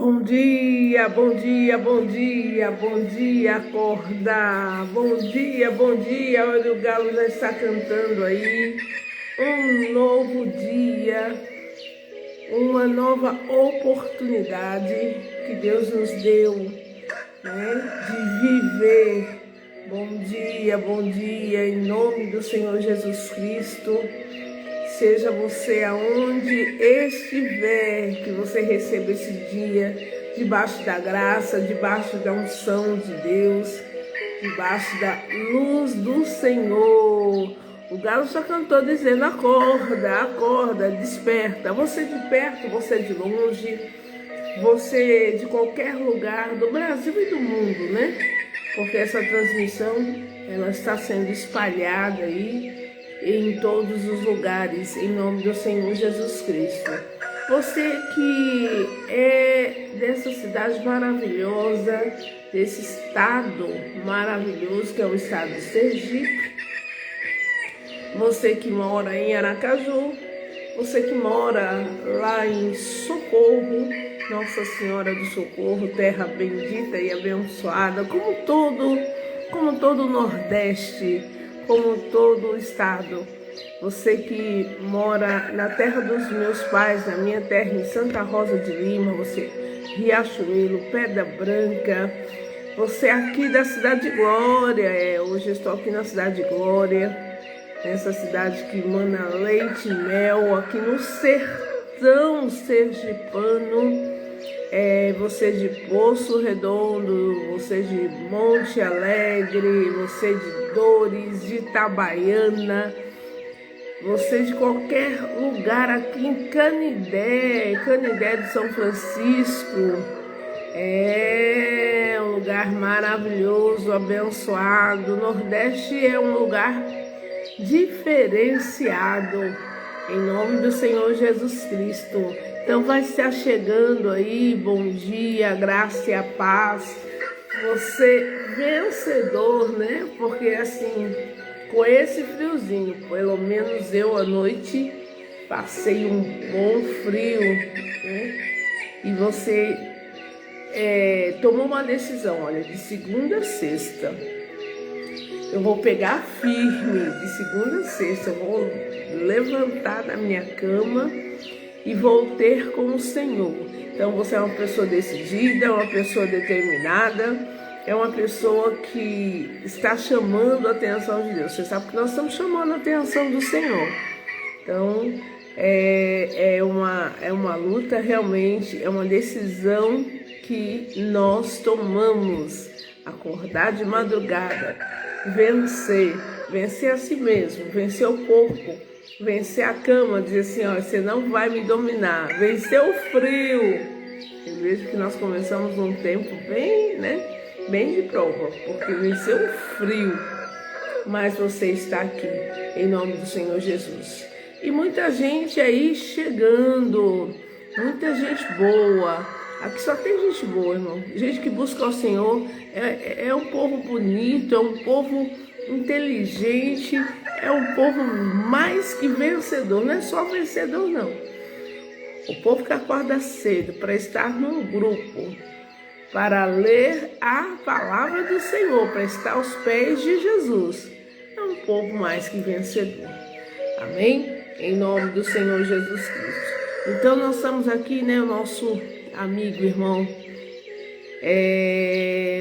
Bom dia, bom dia, bom dia, bom dia, acordar. Bom dia, olha o galo já está cantando aí. Um novo dia, uma nova oportunidade que Deus nos deu, né, de viver. Bom dia, em nome do Senhor Jesus Cristo. Seja você aonde estiver, que você receba esse dia debaixo da graça, debaixo da unção de Deus, debaixo da luz do Senhor. O galo já cantou dizendo: acorda, acorda, desperta. Você de perto, você de longe, você de qualquer lugar do Brasil e do mundo, né? Porque essa transmissão, ela está sendo espalhada aí em todos os lugares, em nome do Senhor Jesus Cristo. Você que é dessa cidade maravilhosa, desse estado maravilhoso que é o estado de Sergipe, você que mora em Aracaju, você que mora lá em Socorro, Nossa Senhora do Socorro, terra bendita e abençoada, como todo o Nordeste, como todo o estado. Você que mora na terra dos meus pais, na minha terra em Santa Rosa de Lima, você Riachuelo, Pedra Branca, você aqui da Cidade de Glória, hoje eu estou aqui na Cidade de Glória, nessa cidade que emana leite e mel, aqui no sertão sergipano, você de Poço Redondo, você de Monte Alegre, você de Dores, de Itabaiana, você de qualquer lugar aqui em Canidé de São Francisco, é um lugar maravilhoso, abençoado. O Nordeste é um lugar diferenciado, em nome do Senhor Jesus Cristo. Então vai se achegando aí, bom dia, a graça e a paz. Você vencedor, né? Porque assim, com esse friozinho, pelo menos eu à noite passei um bom frio, né? E você tomou uma decisão, olha, de segunda a sexta. Eu vou pegar firme de segunda a sexta, eu vou levantar da minha cama e vou ter com o Senhor. Então você é uma pessoa decidida, é uma pessoa determinada, é uma pessoa que está chamando a atenção de Deus. Você sabe que nós estamos chamando a atenção do Senhor. Então é uma luta realmente, é uma decisão que nós tomamos. Acordar de madrugada, vencer a si mesmo, vencer o corpo, vencer a cama, dizer assim, ó, você não vai me dominar, vencer o frio. Eu vejo que nós começamos num tempo bem de prova, porque venceu o frio, mas você está aqui, em nome do Senhor Jesus. E muita gente aí chegando, muita gente boa. Aqui só tem gente boa, irmão. Gente que busca o Senhor. É um povo bonito, é um povo inteligente, é um povo mais que vencedor. Não é só vencedor, não. O povo que acorda cedo para estar num grupo, para ler a palavra do Senhor, para estar aos pés de Jesus, é um povo mais que vencedor. Amém? Em nome do Senhor Jesus Cristo. Então nós estamos aqui, né, o nosso amigo, irmão,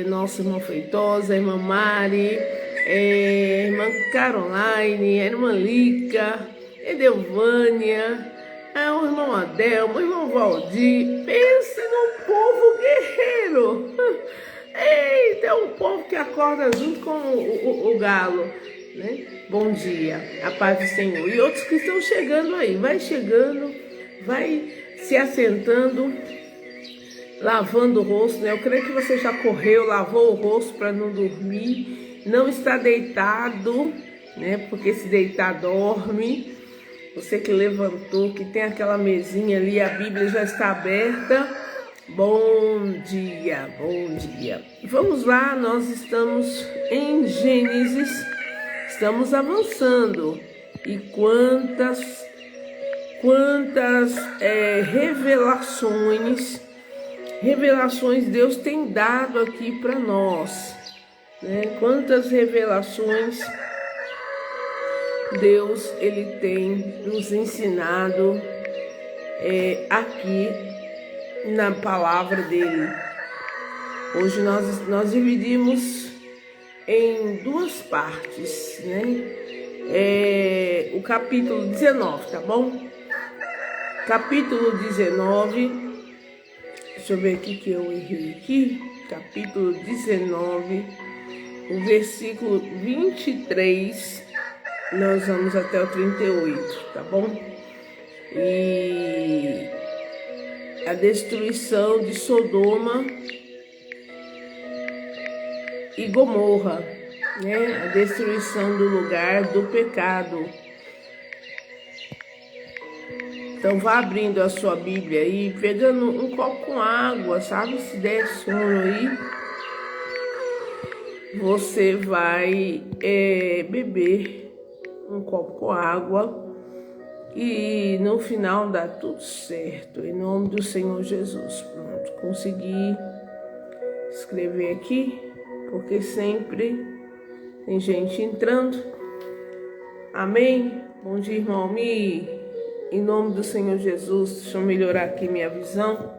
nosso irmão Feitosa, a irmã Mari, a irmã Caroline, a irmã Lica, Edelvânia, o irmão Adelmo, o irmão Valdir. Pense num povo guerreiro. Eita, é um povo que acorda junto com o galo, né? Bom dia, a paz do Senhor. E outros que estão chegando aí, vai chegando, vai se assentando, lavando o rosto, né? Eu creio que você já correu, lavou o rosto para não dormir, não está deitado, né? Porque se deitar dorme. Você que levantou, que tem aquela mesinha ali, a Bíblia já está aberta. Bom dia, bom dia. Vamos lá, nós estamos em Gênesis, estamos avançando. E quantas revelações revelações Deus tem dado aqui para nós, né? Quantas revelações Deus ele tem nos ensinado aqui na palavra dele. Hoje nós dividimos em duas partes, né? O capítulo 19, tá bom? Capítulo 19, deixa eu ver aqui que eu errei aqui. Capítulo 19, o versículo 23, nós vamos até o 38, tá bom? E a destruição de Sodoma e Gomorra, né? A destruição do lugar do pecado. Então vá abrindo a sua Bíblia aí, pegando um copo com água, sabe? Se der sono aí, você vai beber um copo com água e no final dá tudo certo, em nome do Senhor Jesus. Pronto, consegui escrever aqui, porque sempre tem gente entrando. Amém? Bom dia, irmão Almi. Em nome do Senhor Jesus, deixa eu melhorar aqui minha visão.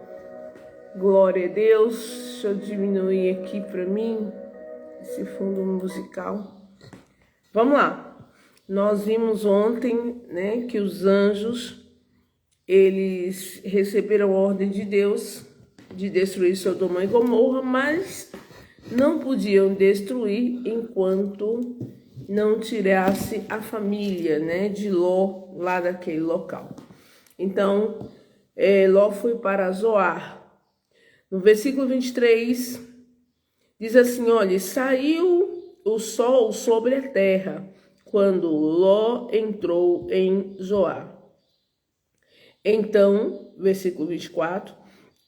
Glória a Deus. Deixa eu diminuir aqui para mim esse fundo musical. Vamos lá. Nós vimos ontem, né, que os anjos, eles receberam a ordem de Deus de destruir Sodoma e Gomorra, mas não podiam destruir enquanto não tirasse a família, né, de Ló lá daquele local. Então, Ló foi para Zoar. No versículo 23, diz assim, olha, saiu o sol sobre a terra quando Ló entrou em Zoar. Então, versículo 24,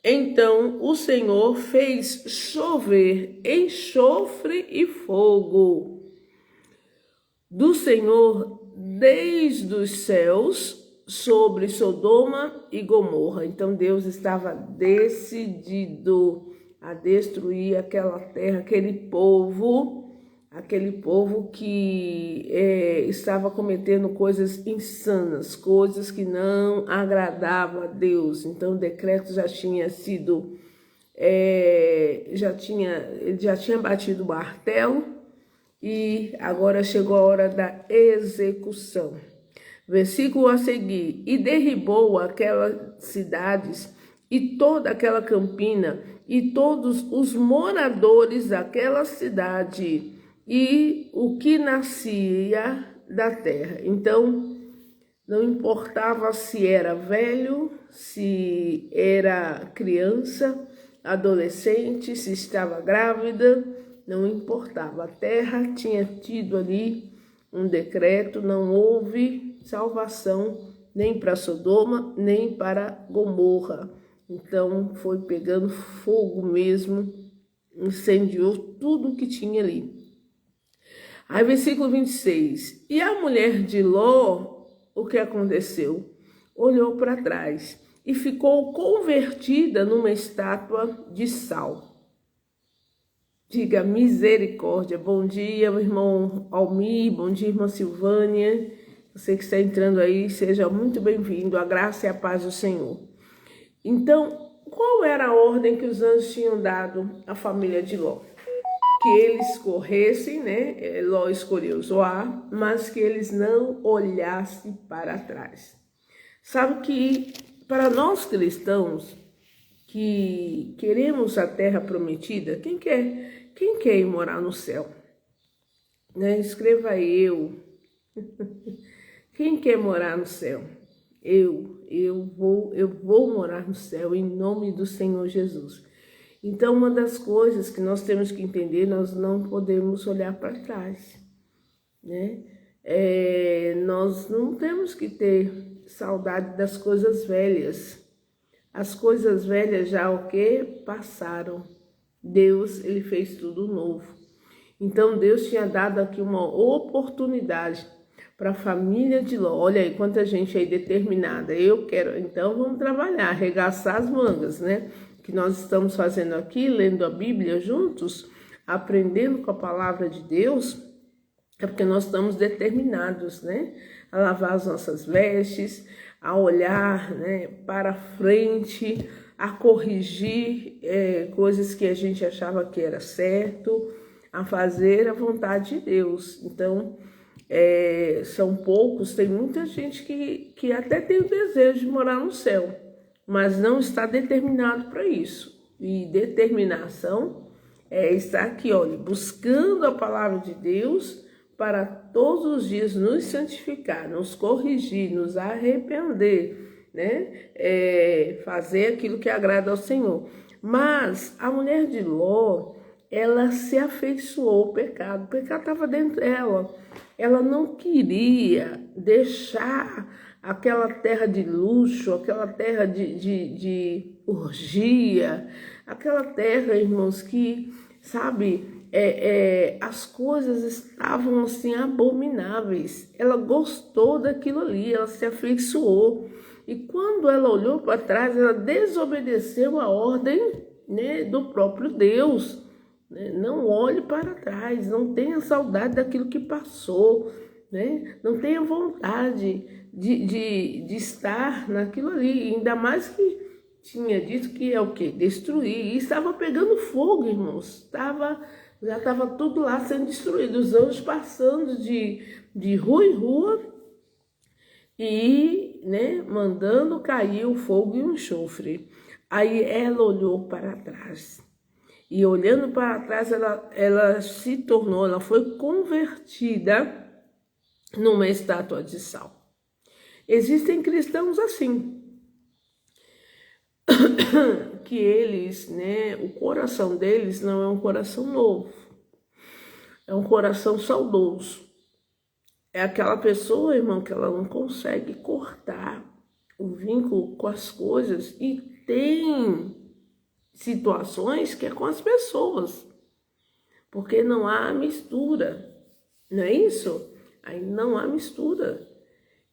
então o Senhor fez chover enxofre e fogo do Senhor desde os céus sobre Sodoma e Gomorra. Então Deus estava decidido a destruir aquela terra, aquele povo que estava cometendo coisas insanas, coisas que não agradavam a Deus. Então o decreto já tinha sido, ele já tinha batido o martelo, e agora chegou a hora da execução. Versículo a seguir, e derribou aquelas cidades e toda aquela campina e todos os moradores daquela cidade e o que nascia da terra. Então, não importava se era velho, se era criança, adolescente, se estava grávida, não importava. A terra tinha tido ali um decreto, não houve salvação nem para Sodoma, nem para Gomorra. Então foi pegando fogo mesmo, incendiou tudo que tinha ali. Aí versículo 26, e a mulher de Ló, o que aconteceu? Olhou para trás e ficou convertida numa estátua de sal. Diga misericórdia. Bom dia, meu irmão Almi, bom dia, irmã Silvânia. Você que está entrando aí, seja muito bem-vindo. A graça e a paz do Senhor. Então, qual era a ordem que os anjos tinham dado à família de Ló? Que eles corressem, né? Ló escolheu Zoar, mas que eles não olhassem para trás. Sabe que para nós cristãos que queremos a terra prometida, quem quer ir morar no céu? Né? Escreva eu. Quem quer morar no céu? Eu vou morar no céu em nome do Senhor Jesus. Então, uma das coisas que nós temos que entender, nós não podemos olhar para trás, né? Nós não temos que ter saudade das coisas velhas. As coisas velhas já o que? Passaram. Deus, ele fez tudo novo. Então, Deus tinha dado aqui uma oportunidade para a família de Ló. Olha aí, quanta gente aí determinada. Eu quero, então vamos trabalhar, arregaçar as mangas, né? que nós estamos fazendo aqui, lendo a Bíblia juntos, aprendendo com a palavra de Deus, é porque nós estamos determinados, né, a lavar as nossas vestes, a olhar, né, para frente, a corrigir coisas que a gente achava que era certo, a fazer a vontade de Deus. Então, são poucos, tem muita gente que até tem o desejo de morar no céu, mas não está determinado para isso. E determinação é estar aqui, olha, buscando a palavra de Deus para todos os dias nos santificar, nos corrigir, nos arrepender, né? Fazer aquilo que agrada ao Senhor. Mas a mulher de Ló, ela se afeiçoou ao pecado. O pecado estava dentro dela. Ela não queria deixar aquela terra de luxo, aquela terra de orgia, aquela terra, irmãos, que, sabe, as coisas estavam assim abomináveis. Ela gostou daquilo ali, ela se afeiçoou. E quando ela olhou para trás, ela desobedeceu a ordem, né, do próprio Deus. Não olhe para trás, não tenha saudade daquilo que passou, né? Não tenha vontade de estar naquilo ali, ainda mais que tinha dito que é o quê? Destruir, e estava pegando fogo, irmãos, já estava tudo lá sendo destruído, os anjos passando de rua em rua e, né, mandando cair o fogo e o enxofre. Aí ela olhou para trás. E olhando para trás, ela foi convertida numa estátua de sal. Existem cristãos assim, que eles, né, o coração deles não é um coração novo, é um coração saudoso. É aquela pessoa, irmão, que ela não consegue cortar o vínculo com as coisas e tem situações que é com as pessoas, porque não há mistura, não é isso? Aí não há mistura.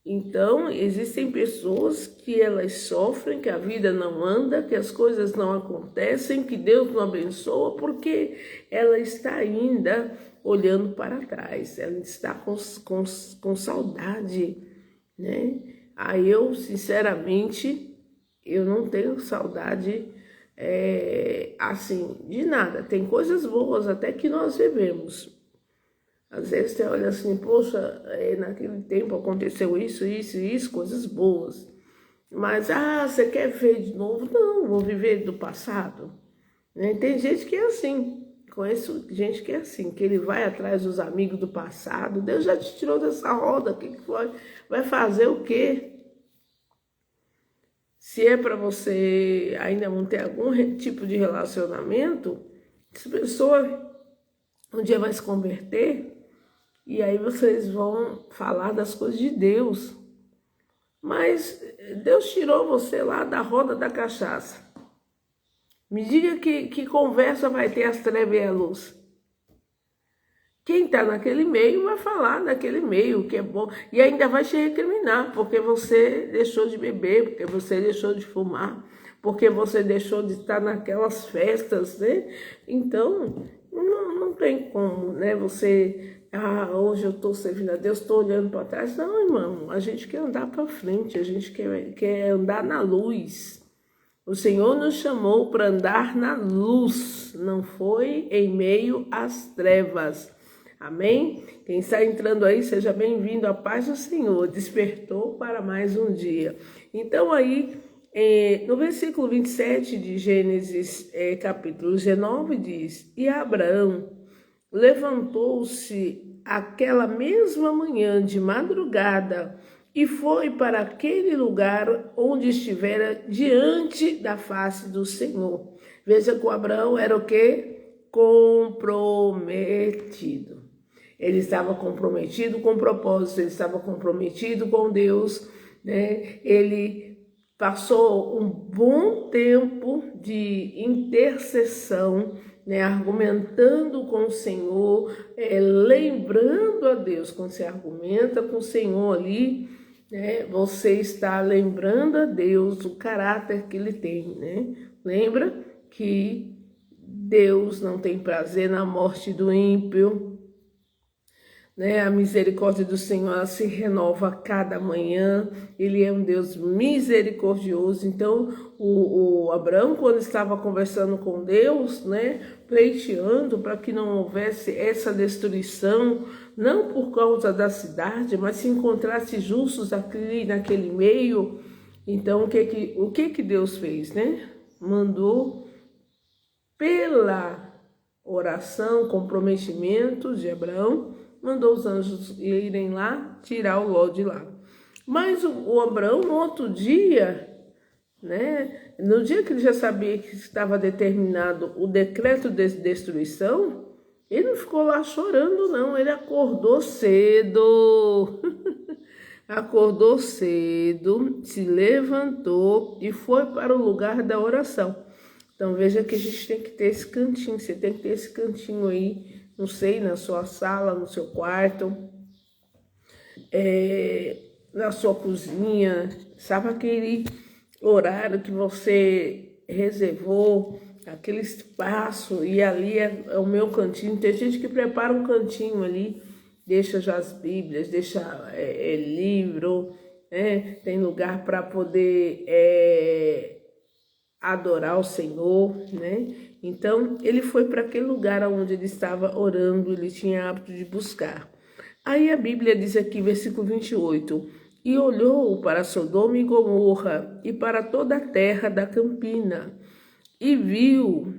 Então, existem pessoas que elas sofrem, que a vida não anda, que as coisas não acontecem, que Deus não abençoa, porque ela está ainda olhando para trás, ela está com saudade, né? Aí eu, sinceramente, eu não tenho saudade assim, de nada. Tem coisas boas até que nós vivemos. Às vezes você olha assim, poxa, naquele tempo aconteceu isso, coisas boas. Mas, você quer ver de novo? Não, vou viver do passado. Né? Tem gente que é assim, conheço gente que é assim, que ele vai atrás dos amigos do passado. Deus já te tirou dessa roda, o que foi? Vai fazer o quê? Se é para você ainda manter algum tipo de relacionamento, essa pessoa um dia vai se converter e aí vocês vão falar das coisas de Deus. Mas Deus tirou você lá da roda da cachaça. Me diga que conversa vai ter as trevas e a luz. Quem está naquele meio vai falar naquele meio, que é bom. E ainda vai te recriminar, porque você deixou de beber, porque você deixou de fumar, porque você deixou de estar naquelas festas, né? Então, não tem como, né? Você, hoje eu estou servindo a Deus, estou olhando para trás. Não, irmão, a gente quer andar para frente, a gente quer andar na luz. O Senhor nos chamou para andar na luz, não foi em meio às trevas. Amém? Quem está entrando aí, seja bem-vindo. A paz do Senhor despertou para mais um dia. Então aí, no versículo 27 de Gênesis, capítulo 19, diz: E Abraão levantou-se aquela mesma manhã de madrugada e foi para aquele lugar onde estivera diante da face do Senhor. Veja que o Abraão era o quê? Comprometido. Ele estava comprometido com o propósito, ele estava comprometido com Deus, né? Ele passou um bom tempo de intercessão, né? Argumentando com o Senhor, lembrando a Deus. Quando você argumenta com o Senhor ali, né? Você está lembrando a Deus o caráter que ele tem, né? Lembra que Deus não tem prazer na morte do ímpio, né? A misericórdia do Senhor ela se renova a cada manhã. Ele é um Deus misericordioso. Então, o Abraão, quando estava conversando com Deus, né, pleiteando para que não houvesse essa destruição, não por causa da cidade, mas se encontrasse justos aqui naquele meio. Então, o que Deus fez, né? Mandou pela oração, comprometimento de Abraão, mandou os anjos irem lá, tirar o Ló de lá. Mas o Abraão, no outro dia, né, no dia que ele já sabia que estava determinado o decreto de destruição, ele não ficou lá chorando, não. Ele acordou cedo, acordou cedo, se levantou e foi para o lugar da oração. Então veja que a gente tem que ter esse cantinho, você tem que ter esse cantinho aí, não sei, na sua sala, no seu quarto, na sua cozinha, sabe aquele horário que você reservou, aquele espaço, e ali é o meu cantinho. Tem gente que prepara um cantinho ali, deixa já as Bíblias, deixa livro, né? Tem lugar para poder adorar o Senhor, né? Então, ele foi para aquele lugar onde ele estava orando, ele tinha hábito de buscar. Aí a Bíblia diz aqui, versículo 28, e olhou para Sodoma e Gomorra e para toda a terra da campina, e viu,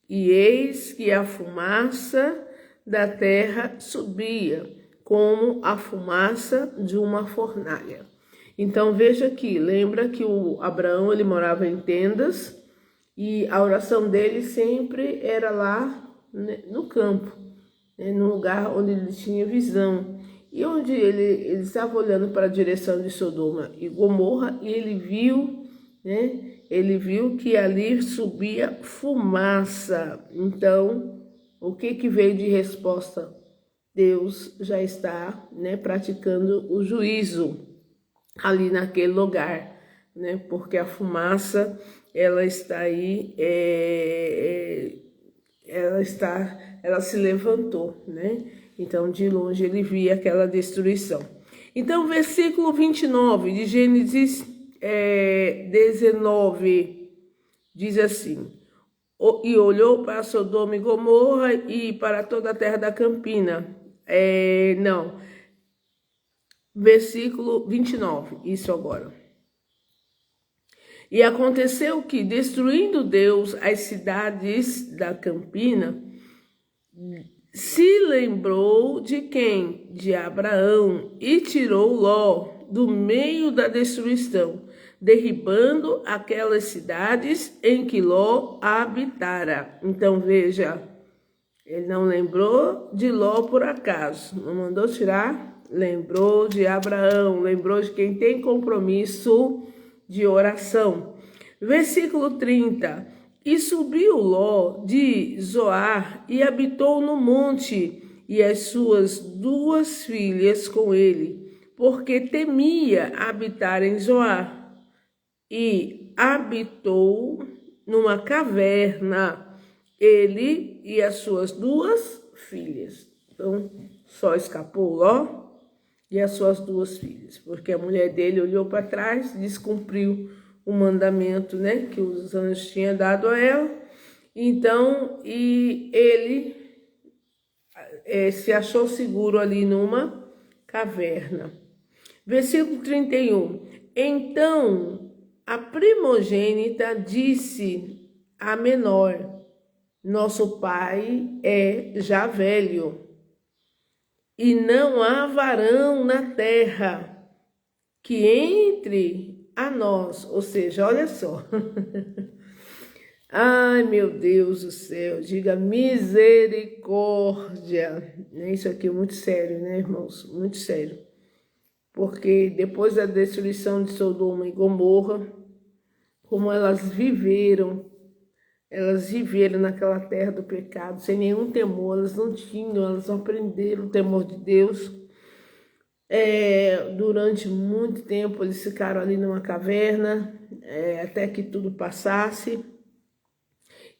e eis que a fumaça da terra subia, como a fumaça de uma fornalha. Então veja aqui, lembra que o Abraão ele morava em tendas e a oração dele sempre era lá, né, no campo, né, no lugar onde ele tinha visão. E onde ele estava olhando para a direção de Sodoma e Gomorra e ele viu, né, ele viu que ali subia fumaça. Então, o que veio de resposta? Deus já está, né, praticando o juízo ali naquele lugar, né? Porque a fumaça, ela está aí, ela se levantou, né? Então, de longe ele via aquela destruição. Então, versículo 29 de Gênesis 19, diz assim, e olhou para Sodoma e Gomorra e para toda a terra da campina. Versículo 29, isso agora. E aconteceu que, destruindo Deus as cidades da campina, se lembrou de quem? De Abraão, e tirou Ló do meio da destruição, derribando aquelas cidades em que Ló habitara. Então veja, ele não lembrou de Ló por acaso, não mandou tirar, lembrou de Abraão, lembrou de quem tem compromisso de oração. Versículo 30, e subiu Ló de Zoar e habitou no monte, e as suas 2 filhas com ele, porque temia habitar em Zoar, e habitou numa caverna, ele e as suas 2 filhas. Então, só escapou Ló e as suas 2 filhas, porque a mulher dele olhou para trás, descumpriu o mandamento, né, que os anjos tinham dado a ela. Então, e ele se achou seguro ali numa caverna. Versículo 31. Então, a primogênita disse à menor, nosso pai é já velho, e não há varão na terra que entre a nós. Ou seja, olha só. Ai, meu Deus do céu, diga misericórdia. Isso aqui é muito sério, né, irmãos? Muito sério. Porque depois da destruição de Sodoma e Gomorra, como elas viveram naquela terra do pecado, sem nenhum temor, elas não aprenderam o temor de Deus. Durante muito tempo eles ficaram ali numa caverna, até que tudo passasse.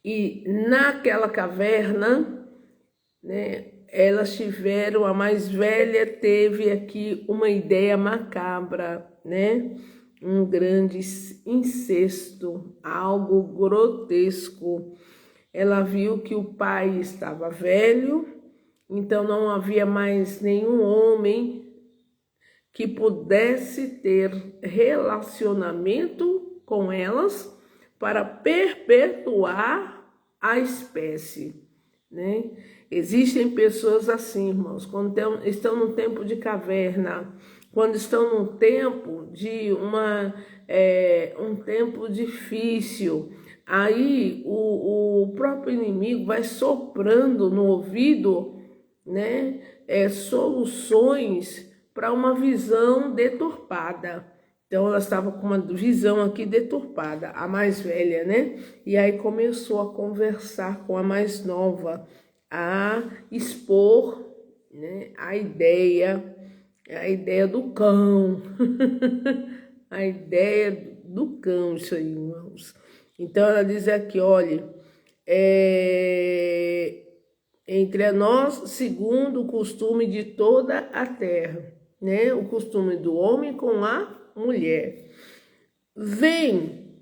E naquela caverna, né, elas tiveram, a mais velha teve aqui uma ideia macabra, né? Um grande incesto, algo grotesco. Ela viu que o pai estava velho, então não havia mais nenhum homem que pudesse ter relacionamento com elas para perpetuar a espécie, né? Existem pessoas assim, irmãos, quando estão no tempo de caverna, quando estão num tempo de um tempo difícil, aí o próprio inimigo vai soprando no ouvido, né, soluções para uma visão deturpada. Então ela estava com uma visão aqui deturpada, a mais velha, né? E aí começou a conversar com a mais nova, a expor, né, a ideia do cão, a ideia do cão, isso aí, irmãos. Então ela diz aqui, olha, entre nós, segundo o costume de toda a terra, né? O costume do homem com a mulher. Vem,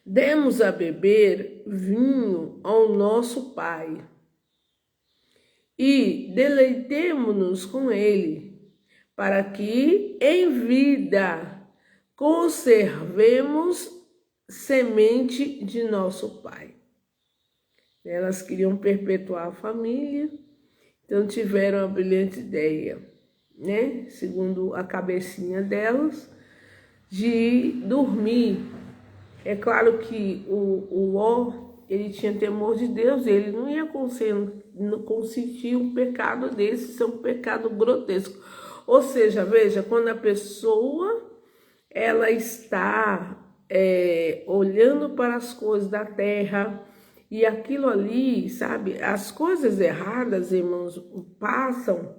demos a beber vinho ao nosso pai e deleitemo-nos com ele, para que em vida conservemos semente de nosso pai. Elas queriam perpetuar a família, então tiveram a brilhante ideia, né? Segundo a cabecinha delas, de dormir. É claro que o Ó, ele tinha temor de Deus, ele não ia consentir um pecado desse, ser um pecado grotesco. Ou seja, veja, quando a pessoa ela está olhando para as coisas da terra, e aquilo ali, sabe, as coisas erradas, irmãos, passam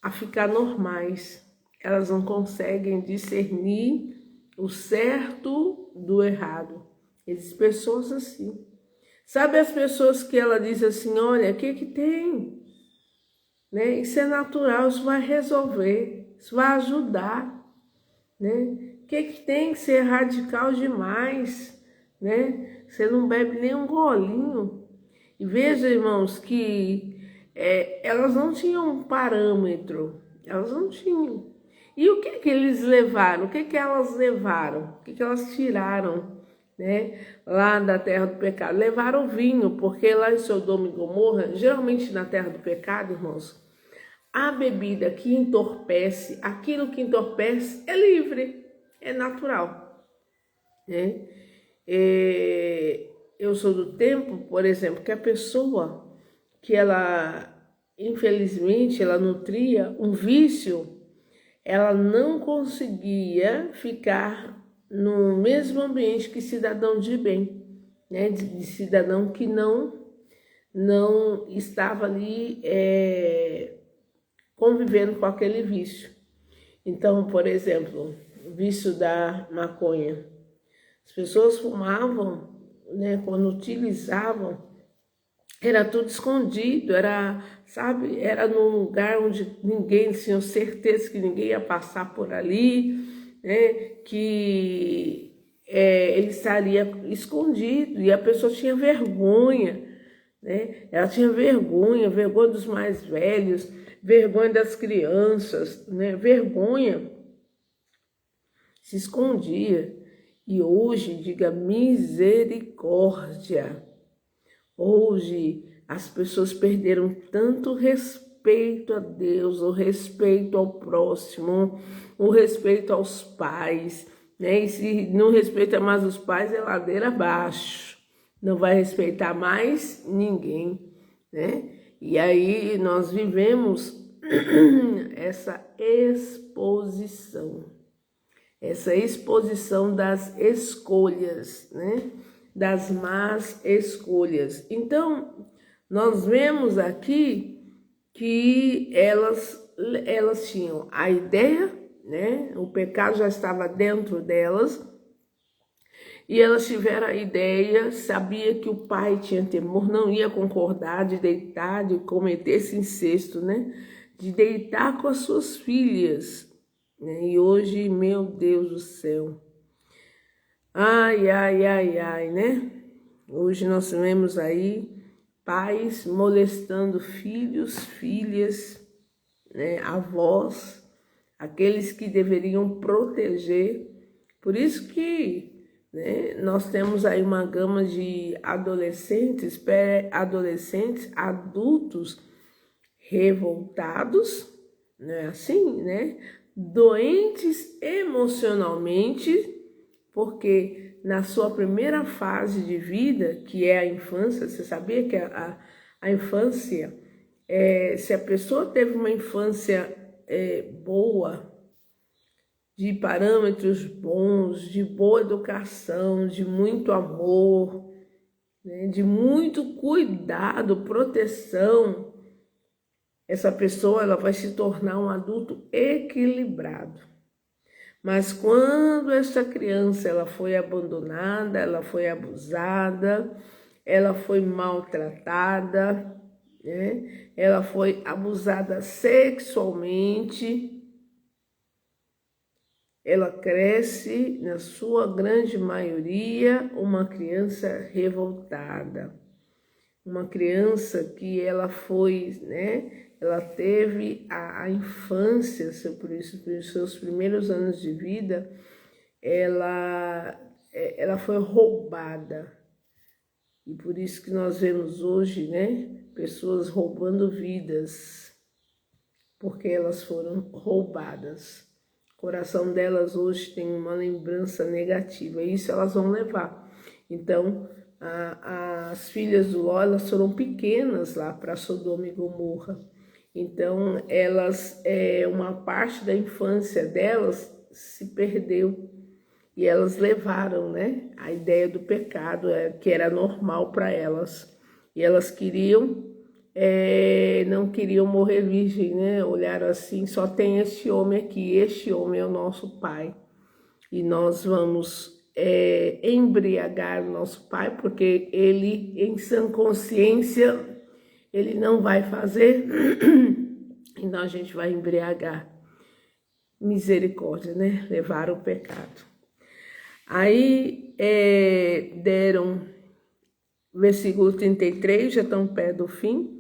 a ficar normais. Elas não conseguem discernir o certo do errado. Existem pessoas assim. Sabe as pessoas que ela diz assim, olha, o que tem? Né? Isso é natural, isso vai resolver, isso vai ajudar. Né? O que tem que ser radical demais? Né? Você não bebe nem um golinho. E veja, irmãos, que elas não tinham um parâmetro, elas não tinham. E o que eles levaram? O que elas levaram? O que elas tiraram, né, lá da terra do pecado? Levaram vinho, porque lá em Sodoma e Gomorra, geralmente na terra do pecado, irmãos, a bebida que entorpece, aquilo que entorpece é livre, é natural, né? Eu sou do tempo, por exemplo, que a pessoa que ela, infelizmente, ela nutria um vício, ela não conseguia ficar no mesmo ambiente que cidadão de bem, né? De cidadão que não estava ali convivendo com aquele vício. Então, por exemplo, o vício da maconha. As pessoas fumavam, né, quando utilizavam, era tudo escondido, era, sabe, era num lugar onde ninguém tinha certeza que ninguém ia passar por ali, né, que ele estaria escondido, e a pessoa tinha vergonha, né, ela tinha vergonha dos mais velhos, vergonha das crianças, né, vergonha, se escondia. E hoje, diga misericórdia, hoje as pessoas perderam tanto respeito a Deus, o respeito ao próximo, o respeito aos pais, né? E se não respeita mais os pais, é ladeira abaixo, não vai respeitar mais ninguém, né? E aí nós vivemos essa exposição das escolhas, né? Das más escolhas. Então, nós vemos aqui que elas tinham a ideia, né? O pecado já estava dentro delas, E elas tiveram a ideia, sabia que o pai tinha temor, não ia concordar de deitar, de cometer esse incesto, né? De deitar com as suas filhas, né? E hoje, meu Deus do céu, ai, ai, ai, ai, né? Hoje nós vemos aí pais molestando filhos, filhas, né? Avós, aqueles que deveriam proteger. Por isso que, né, nós temos aí uma gama de adolescentes, pré-adolescentes, adultos revoltados, né, assim, né, doentes emocionalmente, porque na sua primeira fase de vida, que é a infância, você sabia que a infância, se a pessoa teve uma infância boa, de parâmetros bons, de boa educação, de muito amor, né, de muito cuidado, proteção, essa pessoa ela vai se tornar um adulto equilibrado. Mas quando essa criança ela foi abandonada, ela foi abusada, ela foi maltratada, né, ela foi abusada sexualmente, ela cresce, na sua grande maioria, uma criança revoltada. Uma criança que ela foi, né? Ela teve a infância, por isso, pelos seus primeiros anos de vida, ela foi roubada. E por isso que nós vemos hoje, né? Pessoas roubando vidas, porque elas foram roubadas. O coração delas hoje tem uma lembrança negativa, e isso elas vão levar. Então, as filhas do Ló, elas foram pequenas lá para Sodoma e Gomorra. Então, elas, uma parte da infância delas se perdeu. E elas levaram, né, a ideia do pecado, que era normal para elas. E elas não queriam morrer virgem, né? Olharam assim, só tem este homem aqui, este homem é o nosso pai. E nós vamos embriagar o nosso pai, porque ele, em sã consciência, ele não vai fazer, então a gente vai embriagar. Misericórdia, né? Levaram o pecado. Aí deram, versículo 33, já estão perto do fim,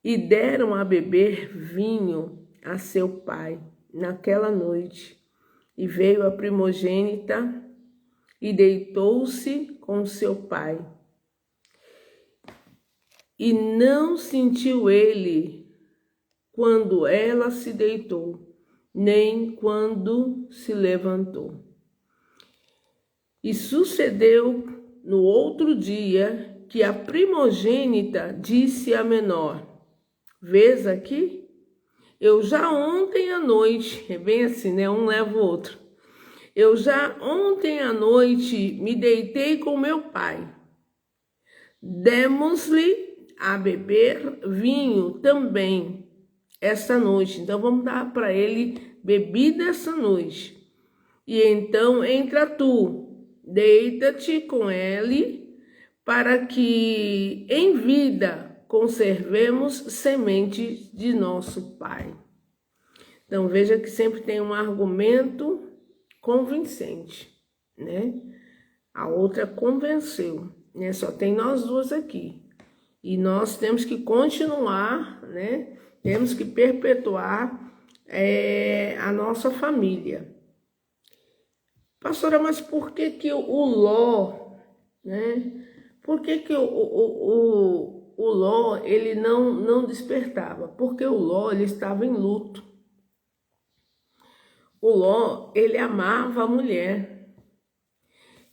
e deram a beber vinho a seu pai naquela noite. E veio a primogênita e deitou-se com seu pai. E não sentiu ele quando ela se deitou, nem quando se levantou. E sucedeu no outro dia que a primogênita disse à menor: vês aqui? Eu já ontem à noite, é bem assim, né? Um leva o outro. Eu já ontem à noite me deitei com meu pai. Demos-lhe a beber vinho também esta noite. Então vamos dar para ele bebida essa noite. E então entra tu, deita-te com ele, para que em vida conservemos semente de nosso pai. Então veja que sempre tem um argumento convincente, né? A outra convenceu, né? Só tem nós duas aqui. E nós temos que continuar, né? Temos que perpetuar a nossa família. Pastora, mas por que que o Ló, né? Por que que o Ló, ele não despertava? Porque o Ló, ele estava em luto. O Ló, ele amava a mulher.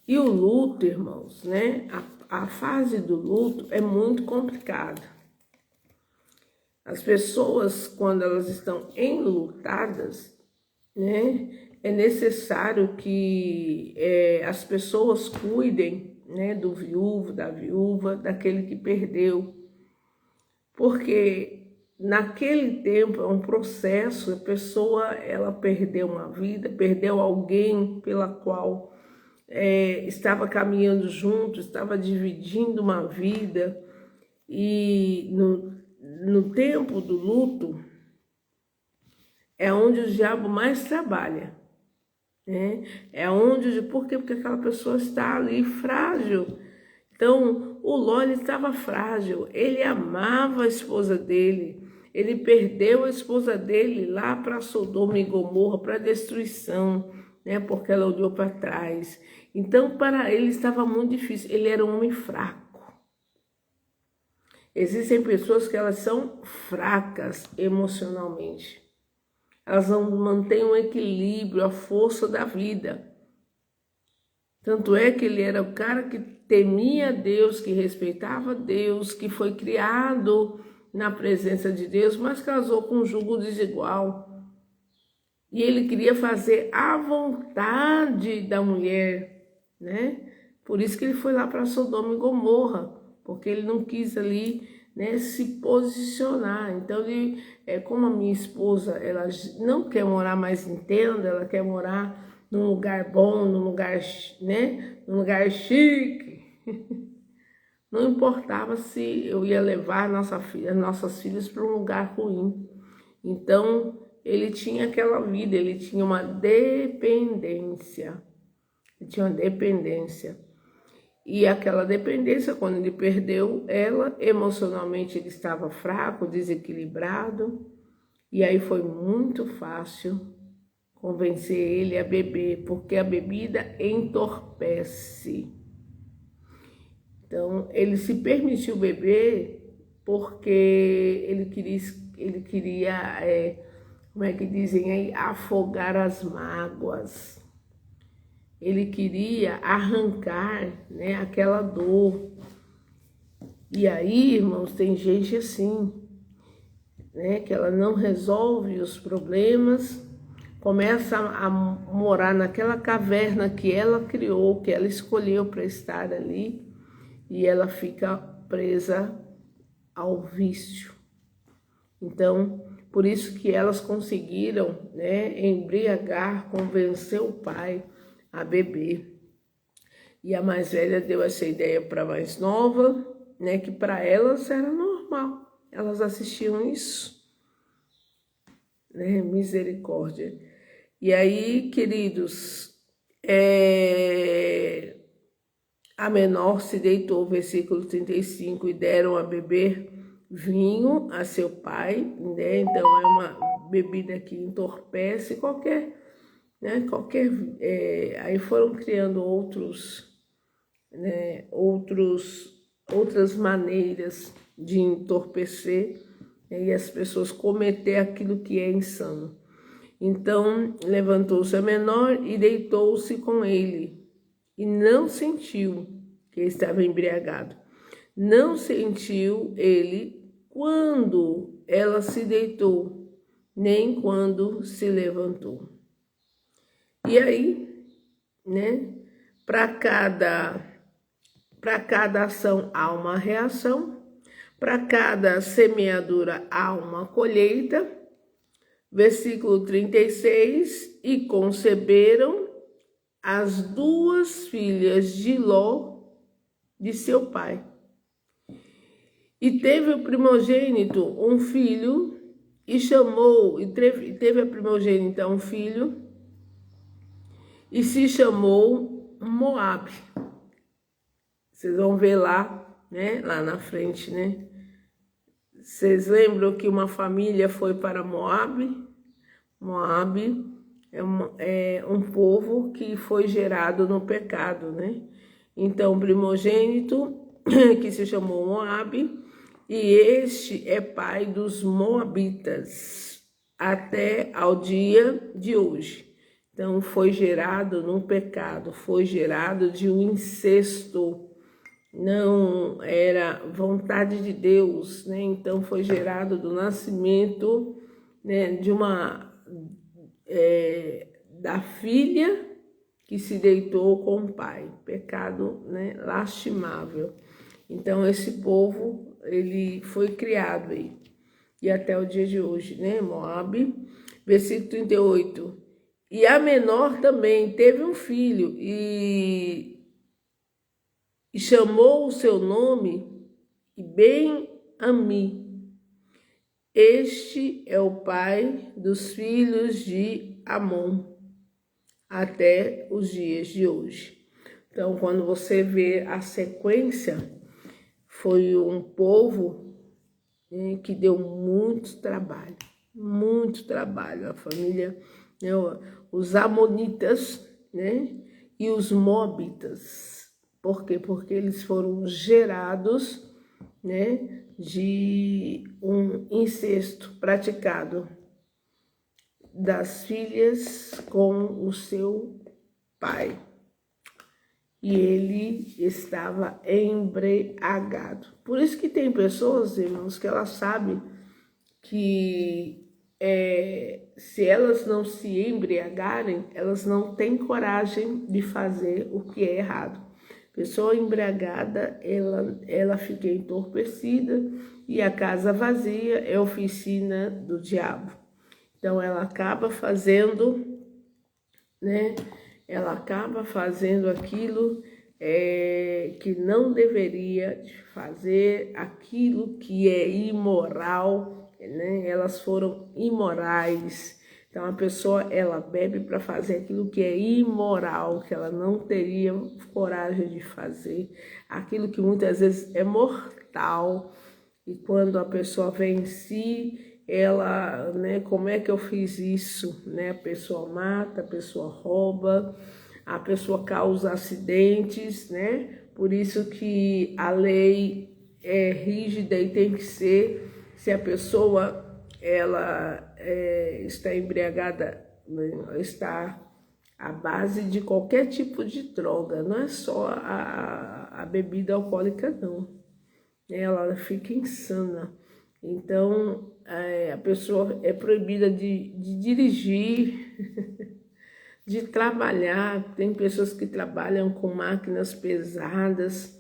E o luto, irmãos, né? A fase do luto é muito complicada. As pessoas, quando elas estão enlutadas, né? É necessário que as pessoas cuidem, né? Do viúvo, da viúva, daquele que perdeu. Porque naquele tempo é um processo, a pessoa ela perdeu uma vida, perdeu alguém pela qual estava caminhando junto, estava dividindo uma vida, e no tempo do luto é onde o diabo mais trabalha, né? É onde, por quê? Porque aquela pessoa está ali frágil. Então, o Ló estava frágil, ele amava a esposa dele, ele perdeu a esposa dele lá para Sodoma e Gomorra, para destruição, né? Porque ela olhou para trás. Então, para ele estava muito difícil, ele era um homem fraco. Existem pessoas que elas são fracas emocionalmente. Elas não mantêm o equilíbrio, a força da vida. Tanto é que ele era o cara que temia Deus, que respeitava Deus, que foi criado na presença de Deus, mas casou com um jugo desigual. E ele queria fazer a vontade da mulher, né? Por isso que ele foi lá para Sodoma e Gomorra, porque ele não quis ali, né, se posicionar. Então, ele, como a minha esposa, ela não quer morar mais em tenda, ela quer morar num lugar bom, num lugar, né, num lugar chique. Não importava se eu ia levar nossas filhas para um lugar ruim. Então, ele tinha aquela vida, ele tinha uma dependência. Ele tinha uma dependência. E aquela dependência, quando ele perdeu ela, emocionalmente ele estava fraco, desequilibrado. E aí foi muito fácil convencer ele a beber, porque a bebida entorpece. Então, ele se permitiu beber porque ele queria, como é que dizem aí, afogar as mágoas. Ele queria arrancar, né, aquela dor. E aí, irmãos, tem gente assim, né, que ela não resolve os problemas, começa a morar naquela caverna que ela criou, que ela escolheu para estar ali, e ela fica presa ao vício. Então, por isso que elas conseguiram, né, embriagar, convencer o pai a beber. E a mais velha deu essa ideia para a mais nova, né, que para elas era normal. Elas assistiam isso, né, misericórdia. E aí, queridos, a menor se deitou, versículo 35, e deram a beber vinho a seu pai, né? Então é uma bebida que entorpece qualquer, né? Aí foram criando né? Outras maneiras de entorpecer, né? E as pessoas cometer aquilo que é insano. Então levantou-se a menor e deitou-se com ele, e não sentiu que ele estava embriagado. Não sentiu ele quando ela se deitou, nem quando se levantou. E aí, né, para cada ação há uma reação, para cada semeadura há uma colheita. Versículo 36, e conceberam as duas filhas de Ló, de seu pai. E teve o primogênito um filho, e teve a primogênita um filho, e se chamou Moabe. Vocês vão ver lá, né, lá na frente, né? Vocês lembram que uma família foi para Moabe? Moabe é um povo que foi gerado no pecado, né? Então, o primogênito, que se chamou Moabe, e este é pai dos moabitas, até ao dia de hoje. Então, foi gerado num pecado, foi gerado de um incesto, não era vontade de Deus, né? Então foi gerado do nascimento, né, de da filha que se deitou com o pai, pecado, né, lastimável. Então esse povo, ele foi criado aí, e até o dia de hoje, né, Moabe. Versículo 38, E a menor também teve um filho e chamou o seu nome Ben-Ami. Este é o pai dos filhos de Amon até os dias de hoje. Então, quando você vê a sequência, foi um povo, né, que deu muito trabalho. A família, né, os amonitas, né, e os moabitas. Por quê? Porque eles foram gerados, né, de um incesto praticado das filhas com o seu pai. E ele estava embriagado. Por isso que tem pessoas, irmãos, que elas sabem que se elas não se embriagarem, elas não têm coragem de fazer o que é errado. Pessoa embriagada, ela fica entorpecida e a casa vazia é oficina do diabo. Então ela acaba fazendo, né? Ela acaba fazendo aquilo que não deveria fazer, aquilo que é imoral, né? Elas foram imorais. Então a pessoa, ela bebe para fazer aquilo que é imoral, que ela não teria coragem de fazer, aquilo que muitas vezes é mortal. E quando a pessoa vem em si, ela, né, como é que eu fiz isso? Né? A pessoa mata, a pessoa rouba, a pessoa causa acidentes, né? Por isso que a lei é rígida e tem que ser, se a pessoa está embriagada, né, está à base de qualquer tipo de droga, não é só a bebida alcoólica, não. Ela fica insana. Então, a pessoa é proibida de dirigir, de trabalhar. Tem pessoas que trabalham com máquinas pesadas,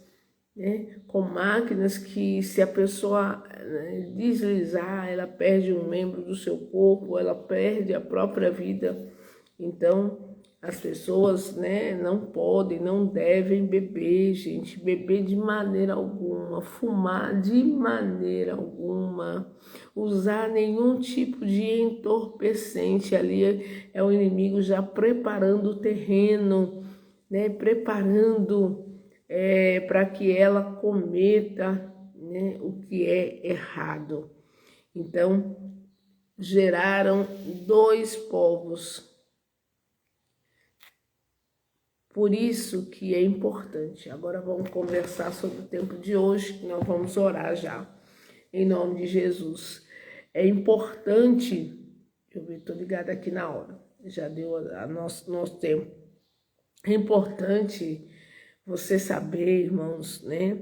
né? Com máquinas que, se a pessoa, né, deslizar, ela perde um membro do seu corpo, ela perde a própria vida. Então, as pessoas, né, não podem, não devem beber, gente, beber de maneira alguma, fumar de maneira alguma, usar nenhum tipo de entorpecente. Ali é o inimigo já preparando o terreno, né, preparando para que ela cometa, né, o que é errado. Então, geraram dois povos. Por isso que é importante. Agora vamos conversar sobre o tempo de hoje, que nós vamos orar já, em nome de Jesus. É importante, eu estou ligada aqui na hora, já deu a nosso tempo. É importante você saber, irmãos, né?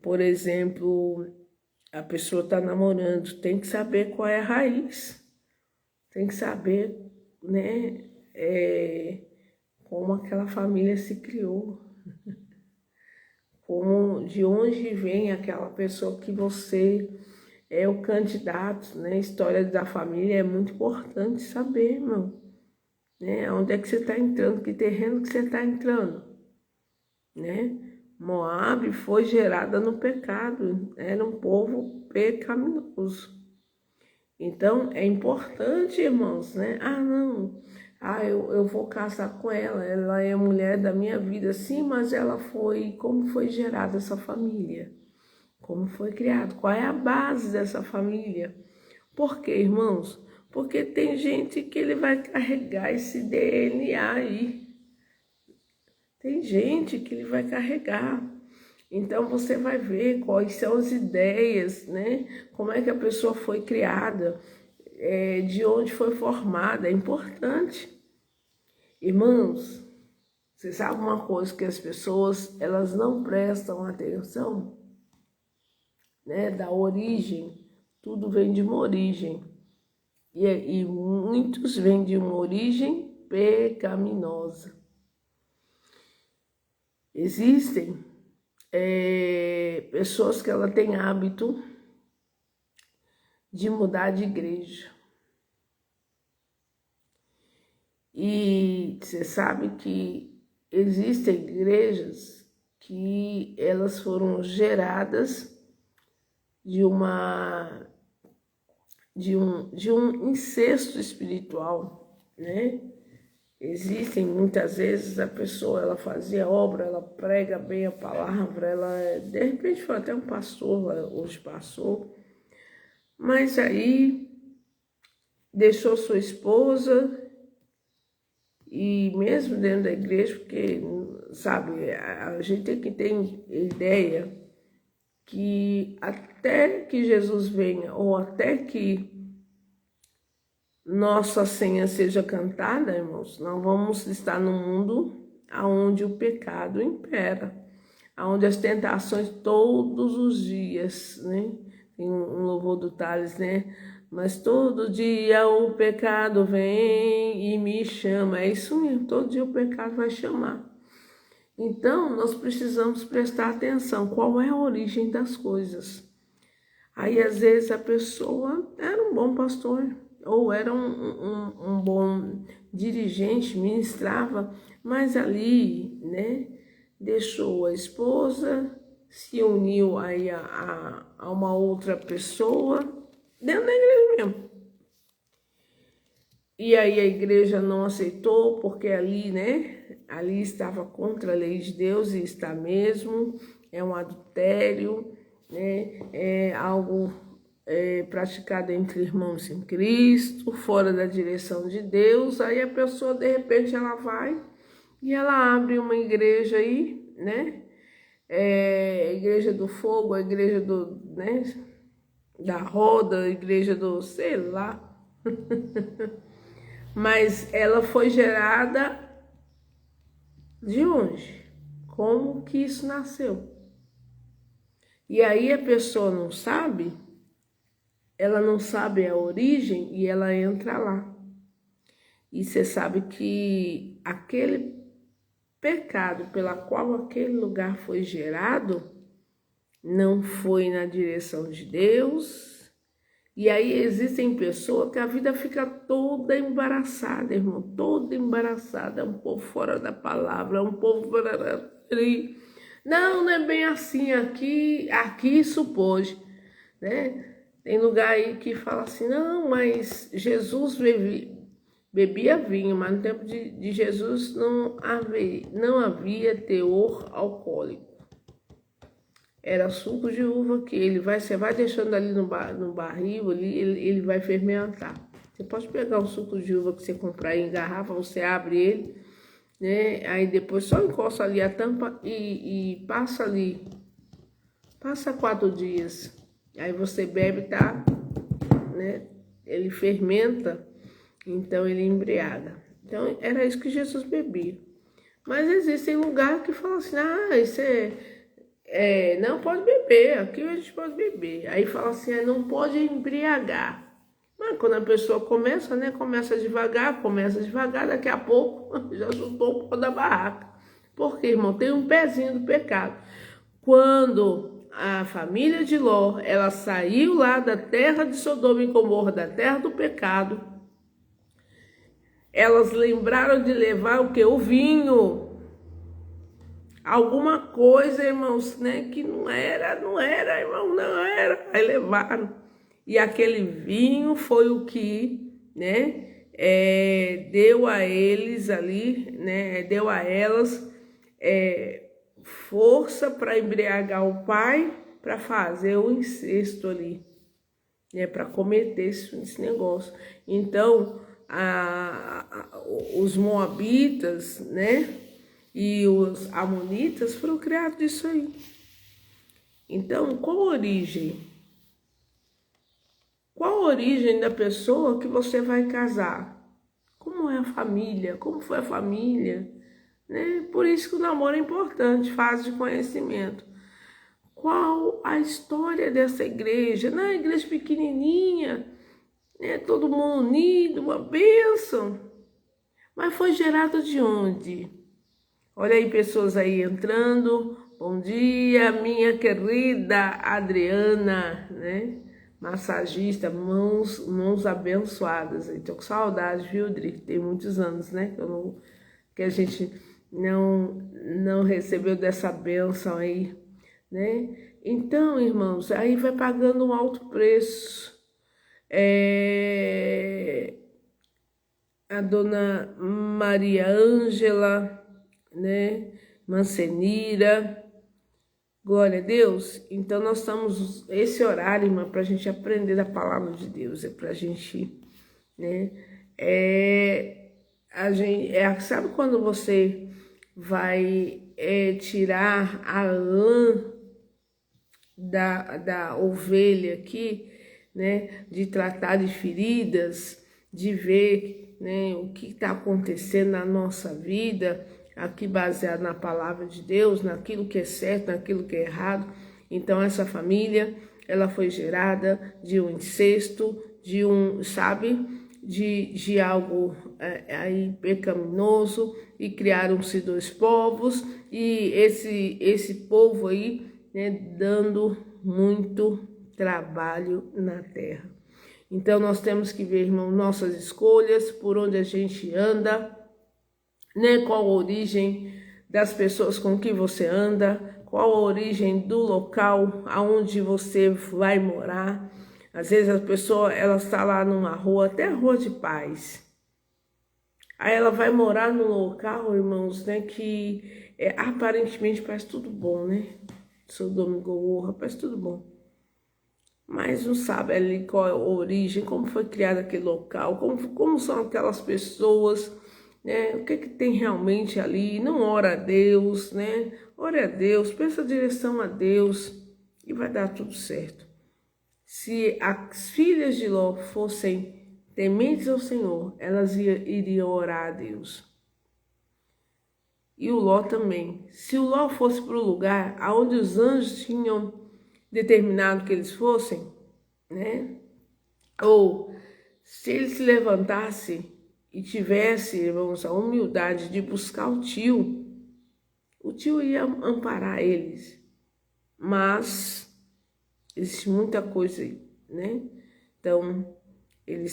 Por exemplo, a pessoa está namorando, tem que saber qual é a raiz, tem que saber, né? Como aquela família se criou, como, de onde vem aquela pessoa que você é o candidato, né? A história da família é muito importante saber, irmão, né? Onde é que você está entrando, que terreno que você está entrando, né? Moabe foi gerada no pecado, era um povo pecaminoso. Então, é importante, irmãos, né? Ah, não, eu vou casar com ela é a mulher da minha vida. Sim, mas ela foi, como foi gerada essa família? Como foi criado? Qual é a base dessa família? Por quê, irmãos? Porque tem gente que ele vai carregar esse DNA aí. Tem gente que ele vai carregar. Então você vai ver quais são as ideias, né? Como é que a pessoa foi criada, de onde foi formada. É importante. Irmãos, você sabe uma coisa que as pessoas, elas não prestam atenção, né? Da origem. Tudo vem de uma origem. E muitos vêm de uma origem pecaminosa. Existem pessoas que ela tem hábito de mudar de igreja. E você sabe que existem igrejas que elas foram geradas de um incesto espiritual, né? Existem muitas vezes a pessoa, ela fazia obra, ela prega bem a palavra, ela de repente foi até um pastor, hoje passou, mas aí deixou sua esposa e mesmo dentro da igreja, porque, sabe, a gente tem que ter ideia que até que Jesus venha, ou até que nossa senha seja cantada, irmãos, nós vamos estar num mundo onde o pecado impera, onde as tentações todos os dias, né? Tem um louvor do Tales, né? Mas todo dia o pecado vem e me chama. É isso mesmo, todo dia o pecado vai chamar. Então, nós precisamos prestar atenção, qual é a origem das coisas. Aí, às vezes, a pessoa era um bom pastor, ou era um bom dirigente, ministrava, mas ali, né, deixou a esposa, se uniu aí a uma outra pessoa, dentro da igreja mesmo. E aí a igreja não aceitou, porque ali, né, ali estava contra a lei de Deus, e está mesmo, é um adultério, né, é algo praticado entre irmãos em Cristo, fora da direção de Deus. Aí a pessoa, de repente, ela vai e ela abre uma igreja aí, né, a igreja do fogo, a igreja do, né, da roda, a igreja do, sei lá. Mas ela foi gerada de onde? Como que isso nasceu? E aí a pessoa não sabe, ela não sabe a origem e ela entra lá. E você sabe que aquele pecado pela qual aquele lugar foi gerado não foi na direção de Deus. E aí existem pessoas que a vida fica toda embaraçada, irmão, toda embaraçada. É um povo fora da palavra, é um povo fora da... Não é bem assim, aqui isso pode, né? Tem lugar aí que fala assim, não, mas Jesus bebia vinho, mas no tempo de Jesus não havia teor alcoólico. Era suco de uva que você vai deixando ali no barril, ali, ele vai fermentar. Você pode pegar um suco de uva que você comprar aí em garrafa, você abre ele, né? Aí depois só encosta ali a tampa e passa ali. Passa 4 dias. Aí você bebe, tá? Né? Ele fermenta, então ele embriaga. Então era isso que Jesus bebia. Mas existem lugares que falam assim, isso não pode beber, aqui a gente pode beber. Aí fala assim, não pode embriagar. Mas quando a pessoa começa, né? Começa devagar, daqui a pouco já chutou o pó da barraca. Porque, irmão, tem um pezinho do pecado. Quando a família de Ló, ela saiu lá da terra de Sodoma e Gomorra, da terra do pecado, elas lembraram de levar o quê? O vinho. Alguma coisa, irmãos, né, que não era, irmão, não era. Aí levaram. E aquele vinho foi o que, né, deu a eles ali, né, deu a elas força para embriagar o pai, para fazer o incesto ali, né, para cometer esse negócio. Então, os moabitas, né, e os amonitas foram criados disso aí. Então, qual a origem? Qual a origem da pessoa que você vai casar? Como é a família? Como foi a família? Né? Por isso que o namoro é importante, fase de conhecimento. Qual a história dessa igreja? Na igreja pequenininha, né? Todo mundo unido, uma bênção. Mas foi gerada de onde? Olha aí, pessoas aí entrando. Bom dia, minha querida Adriana, né? massagista, mãos abençoadas. Estou com saudade, viu, Dri? Tem muitos anos, né? Que a gente não recebeu dessa bênção aí, né? Então, irmãos, aí vai pagando um alto preço. A dona Maria Ângela, né? Mancenira, glória a Deus. Então nós estamos, esse horário, irmã, para a gente aprender a palavra de Deus, é para a gente, né? Sabe quando você vai tirar a lã da ovelha aqui, né? De tratar de feridas, de ver, né, o que está acontecendo na nossa vida, aqui baseado na palavra de Deus, naquilo que é certo, naquilo que é errado. Então essa família, ela foi gerada de um incesto, de um, sabe, de algo aí pecaminoso, e criaram-se dois povos, e esse povo aí, né, dando muito trabalho na terra. Então nós temos que ver, irmão, nossas escolhas, por onde a gente anda, né? Qual a origem das pessoas com que você anda, qual a origem do local aonde você vai morar. Às vezes a pessoa, ela está lá numa rua, até rua de paz. Aí ela vai morar num local, irmãos, né, que aparentemente parece tudo bom, né? Sodoma e Gomorra, parece tudo bom. Mas não sabe ali qual é a origem, como foi criado aquele local, como são aquelas pessoas, né? O que tem realmente ali. Não ora a Deus, né? Ore a Deus, peça direção a Deus e vai dar tudo certo. Se as filhas de Ló fossem tementes ao Senhor, elas iriam orar a Deus. E o Ló também. Se o Ló fosse para o lugar aonde os anjos tinham determinado que eles fossem, né? Ou se ele se levantasse e tivesse, irmãos, a humildade de buscar o tio ia amparar eles. Mas existe muita coisa aí, né? Então, ele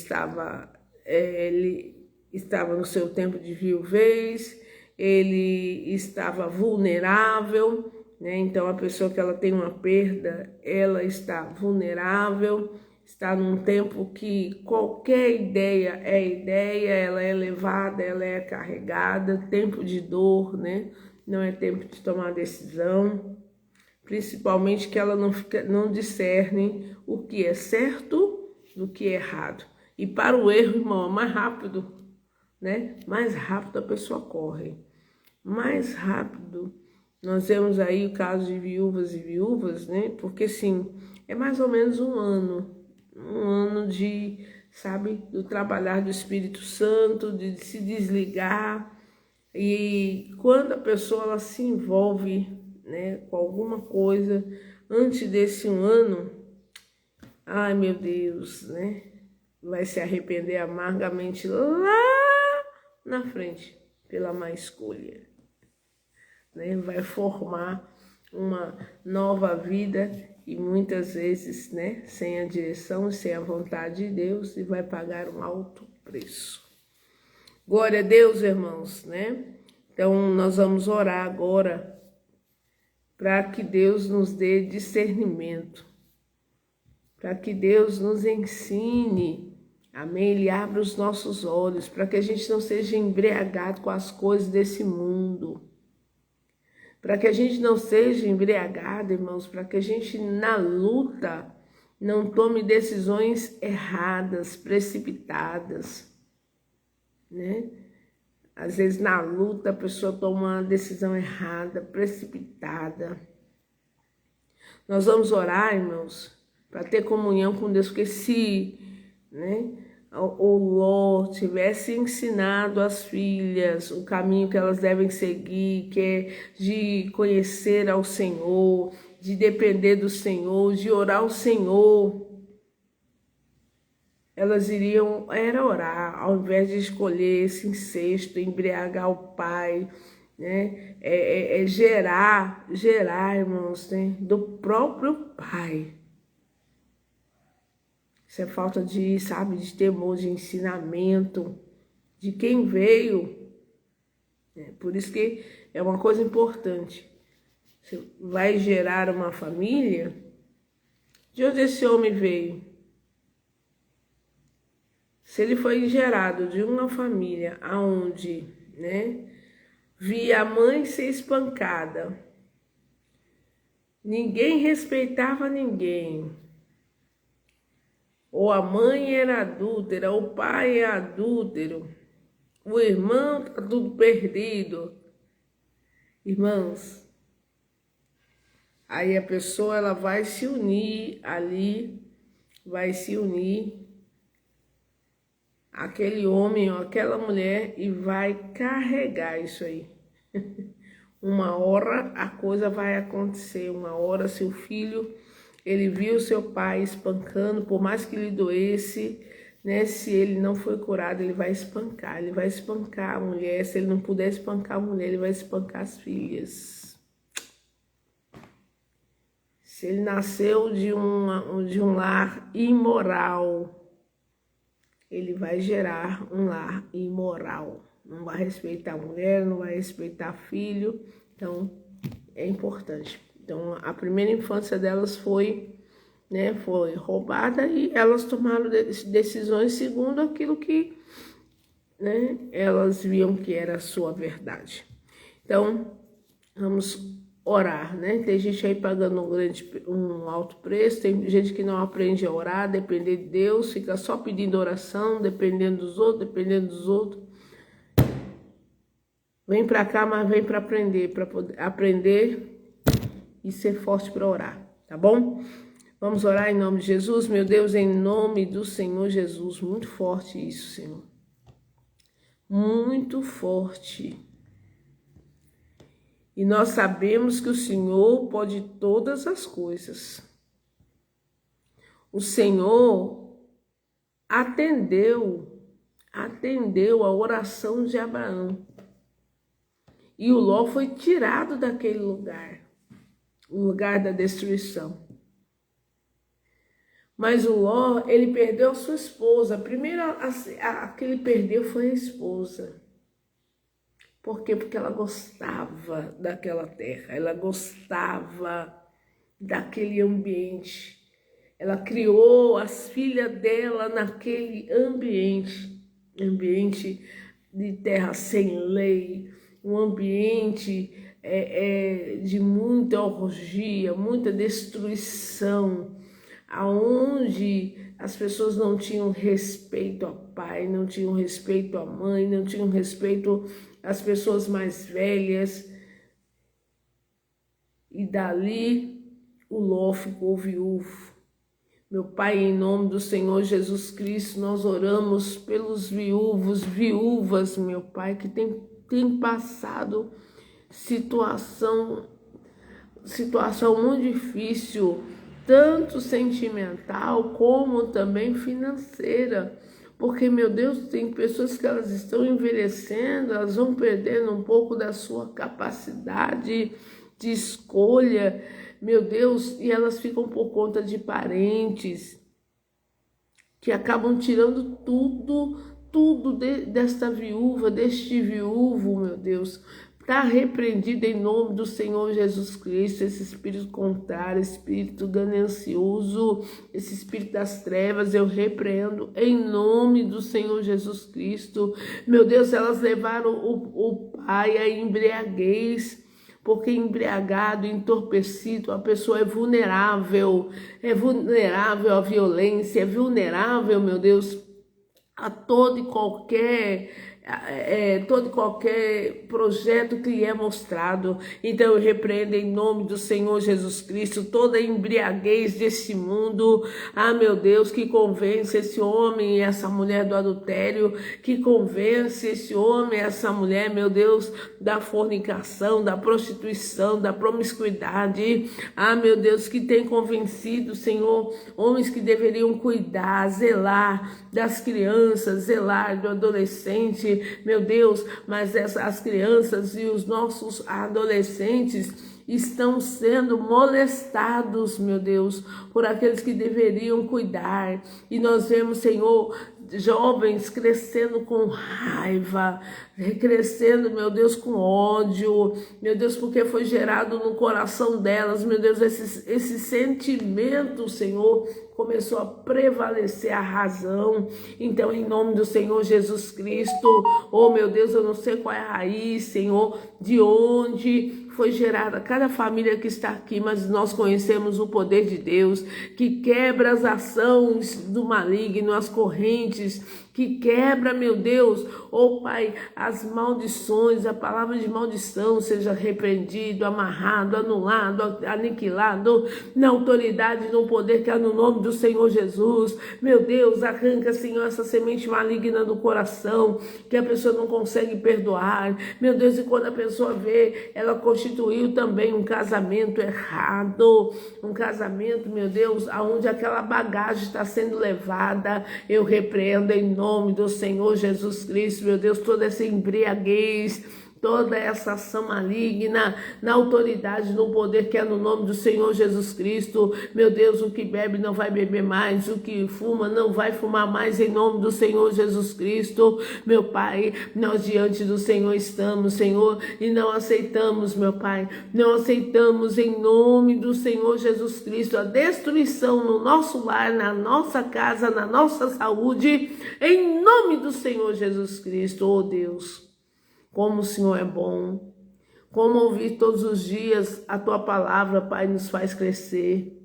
estava no seu tempo de viuvez, ele estava vulnerável, né? Então, a pessoa que ela tem uma perda, ela está vulnerável, está num tempo que qualquer ideia, ela é levada, ela é carregada, tempo de dor, né? Não é tempo de tomar decisão, principalmente que ela não discerne o que é certo do que é errado. E para o erro, irmão, mais rápido, né? Mais rápido a pessoa corre. Mais rápido. Nós vemos aí o caso de viúvas e viúvas, né? Porque, sim, é mais ou menos um ano de, sabe, do trabalhar do Espírito Santo, de se desligar. E quando a pessoa ela se envolve, né, com alguma coisa antes desse um ano, ai meu Deus, né? Vai se arrepender amargamente lá na frente pela má escolha, né? Vai formar uma nova vida e muitas vezes, né, sem a direção e sem a vontade de Deus, e vai pagar um alto preço. Glória a Deus, irmãos, né? Então nós vamos orar agora para que Deus nos dê discernimento, para que Deus nos ensine, amém? Ele abra os nossos olhos, para que a gente não seja embriagado com as coisas desse mundo, para que a gente não seja embriagado, irmãos, para que a gente na luta não tome decisões erradas, precipitadas, né? Às vezes na luta a pessoa toma uma decisão errada, precipitada. Nós vamos orar, irmãos, para ter comunhão com Deus, porque se, né, o Ló tivesse ensinado às filhas o caminho que elas devem seguir, que é de conhecer ao Senhor, de depender do Senhor, de orar ao Senhor, elas iriam orar, ao invés de escolher esse incesto, embriagar o pai, né? Gerar, irmãos, né? Do próprio pai. Isso é falta de, sabe, de temor, de ensinamento, de quem veio. Por isso que é uma coisa importante. Você vai gerar uma família, de onde esse homem veio? Se ele foi gerado de uma família onde, né, via a mãe ser espancada, ninguém respeitava ninguém, ou a mãe era adúltera, o pai é adúltero, o irmão tá tudo perdido. Irmãos, aí a pessoa ela vai se unir ali, vai se unir aquele homem ou aquela mulher e vai carregar isso aí. Uma hora a coisa vai acontecer, uma hora seu filho, ele viu seu pai espancando, por mais que lhe doesse, né? Se ele não foi curado, ele vai espancar a mulher. Se ele não puder espancar a mulher, ele vai espancar as filhas. Se ele nasceu de um lar imoral, ele vai gerar um lar imoral. Não vai respeitar a mulher, não vai respeitar filho. Então, é importante. Então, a primeira infância delas foi, né, foi roubada e elas tomaram decisões segundo aquilo que, né, elas viam que era a sua verdade. Então, vamos orar, né? Tem gente aí pagando um alto preço, tem gente que não aprende a orar, depender de Deus, fica só pedindo oração, dependendo dos outros. Vem para cá, mas vem para poder aprender e ser forte para orar, tá bom? Vamos orar em nome de Jesus, meu Deus, em nome do Senhor Jesus. Muito forte isso, Senhor. Muito forte. E nós sabemos que o Senhor pode todas as coisas. O Senhor atendeu a oração de Abraão. E o Ló foi tirado daquele lugar, o lugar da destruição. Mas o Ló, ele perdeu a sua esposa. Primeiro, a que ele perdeu foi a esposa. Por quê? Porque ela gostava daquela terra, ela gostava daquele ambiente. Ela criou as filhas dela naquele ambiente de terra sem lei, um ambiente de muita orgia, muita destruição, aonde as pessoas não tinham respeito ao pai, não tinham respeito à mãe, não tinham respeito às pessoas mais velhas. E dali o Ló ficou viúvo. Meu Pai, em nome do Senhor Jesus Cristo, nós oramos pelos viúvas, meu Pai, que tem passado situação muito difícil, tanto sentimental como também financeira. Porque, meu Deus, tem pessoas que elas estão envelhecendo, elas vão perdendo um pouco da sua capacidade de escolha, meu Deus, e elas ficam por conta de parentes que acabam tirando tudo desta viúva, deste viúvo, meu Deus. Está repreendido em nome do Senhor Jesus Cristo, esse espírito contrário, espírito ganancioso, esse espírito das trevas, eu repreendo em nome do Senhor Jesus Cristo. Meu Deus, elas levaram o pai à embriaguez, porque embriagado, entorpecido, a pessoa é vulnerável à violência, é vulnerável, meu Deus, a todo e qualquer projeto que lhe é mostrado. Então eu repreendo em nome do Senhor Jesus Cristo toda a embriaguez desse mundo, meu Deus, que convence esse homem e essa mulher do adultério, que convence esse homem e essa mulher, meu Deus, da fornicação, da prostituição, da promiscuidade, meu Deus, que tem convencido, Senhor, homens que deveriam cuidar, zelar das crianças, zelar do adolescente, meu Deus, mas as crianças e os nossos adolescentes, estão sendo molestados, meu Deus, por aqueles que deveriam cuidar. E nós vemos, Senhor, jovens crescendo com raiva, crescendo, meu Deus, com ódio, meu Deus, porque foi gerado no coração delas, meu Deus, esse sentimento, Senhor, começou a prevalecer a razão. Então, em nome do Senhor Jesus Cristo, oh meu Deus, eu não sei qual é a raiz, Senhor, de onde foi gerada cada família que está aqui, mas nós conhecemos o poder de Deus, que quebra as ações do maligno, as correntes, que quebra, meu Deus, oh Pai, as maldições, a palavra de maldição seja repreendido, amarrado, anulado, aniquilado, na autoridade, no poder que há no nome do Senhor Jesus. Meu Deus, arranca, Senhor, essa semente maligna do coração, que a pessoa não consegue perdoar, meu Deus, e quando a pessoa vê, ela constituiu também um casamento errado, um casamento, meu Deus, aonde aquela bagagem está sendo levada. Eu repreendo em nome do Senhor Jesus Cristo, meu Deus, toda essa embriaguez, toda essa ação maligna, na autoridade, no poder que é no nome do Senhor Jesus Cristo. Meu Deus, o que bebe não vai beber mais, o que fuma não vai fumar mais, em nome do Senhor Jesus Cristo. Meu Pai, nós diante do Senhor estamos, Senhor, e não aceitamos, meu Pai, não aceitamos em nome do Senhor Jesus Cristo a destruição no nosso lar, na nossa casa, na nossa saúde, em nome do Senhor Jesus Cristo. Oh Deus, como o Senhor é bom, como ouvir todos os dias a Tua palavra, Pai, nos faz crescer,